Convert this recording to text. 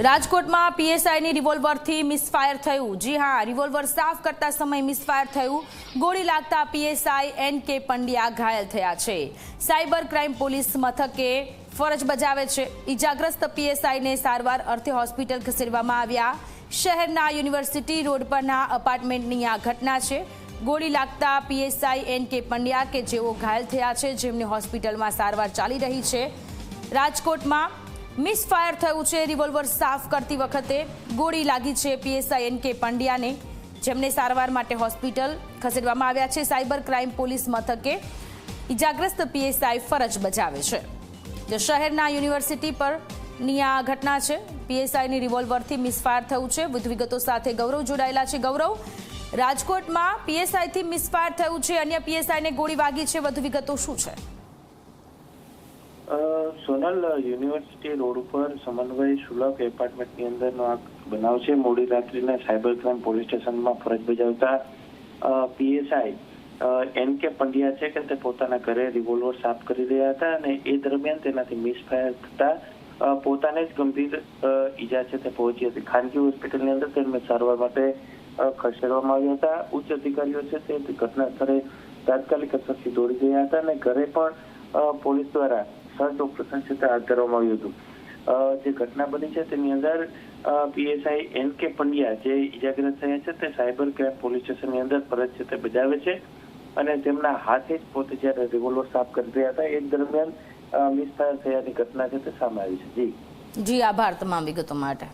રાજકોટમાં પીએસઆઈની રિવોલ્વરથી મિસફાયર થયું। જી હા, રિવોલ્વર સાફ કરતા સમય મિસફાયર થયું। ગોળી લાગતા પીએસઆઈ એન.કે. પંડ્યા ઘાયલ થયા છે। સાયબર ક્રાઇમ પોલીસ મથકે ફરજ બજાવે છે। ઇજાગ્રસ્ત પીએસઆઈને સારવાર અર્થે હોસ્પિટલ ખસેડવામાં આવ્યા। શહેરના યુનિવર્સિટી રોડ પરના અપાર્ટમેન્ટની આ ઘટના છે। ગોળી લાગતા પીએસઆઈ એન.કે. પંડ્યા કે જેઓ ઘાયલ થયા છે, જેમની હોસ્પિટલમાં સારવાર ચાલી રહી છે। રાજકોટમાં મિસફાયર થયું છે। રિવોલ્વર સાફ કરતી વખતે ગોળી લાગી છે પીએસઆઈ એન.કે. પંડ્યાને, જેમને સારવાર માટે હોસ્પિટલ ખસેડવામાં આવ્યા છે। સાયબર ક્રાઇમ પોલીસ મથકે ઇજાગ્રસ્ત પીએસઆઈ ફરજ બજાવે છે। જે શહેરના યુનિવર્સિટી પરની આ ઘટના છે। પીએસઆઈની રિવોલ્વરથી મિસફાયર થયું છે। વધુ વિગતો સાથે ગૌરવ જોડાયેલા છે। ગૌરવ, રાજકોટમાં પીએસઆઈથી મિસફાયર થયું છે, અન્ય પીએસઆઈને ગોળી વાગી છે, વધુ વિગતો શું છે? સોનલ, યુનિવર્સિટી રોડ ઉપર સમન્વય સુલભ એપાર્ટમેન્ટની અંદરનો આ બનાવ છે। મોડી રાત્રિના સાયબર ક્રાઇમ પોલીસ સ્ટેશનમાં ફરજ બજાવતા પીએસઆઈ એન.કે. પંડ્યા છે કે તે પોતાના ઘરે રિવોલ્વર સાફ કરી રહ્યા હતા અને એ દરમિયાન તેનાથી મિસફાયર થતા પોતાને જ ગંભીર ઈજા છે તે પહોંચી હતી। ખાનગી હોસ્પિટલની અંદર તેમને સારવાર માટે ખસેડવામાં આવ્યા હતા। ઉચ્ચ અધિકારીઓ છે તે ઘટના સ્થળે તાત્કાલિક અસરથી દોડી ગયા હતા અને ઘરે પણ પોલીસ દ્વારા સર્ચ ઓપરેશન છે તે હાથ ધરવામાં આવ્યું હતું। જે ઘટના બની છે તેની અંદર પીએસઆઈ એન.કે. પંડ્યા જે ઇજાગ્રસ્ત થયા છે તે સાયબર ક્રાઇમ પોલીસ સ્ટેશનની અંદર ફરજ છે તે બજાવે છે અને તેમના હાથે જ પોતે જ્યારે રિવોલ્વર સાફ કરી રહ્યા હતા એ દરમિયાન મિસફાયર થયાની ઘટના છે તે સામે આવી છે। જી જી, આભાર તમામ વિગતો માટે।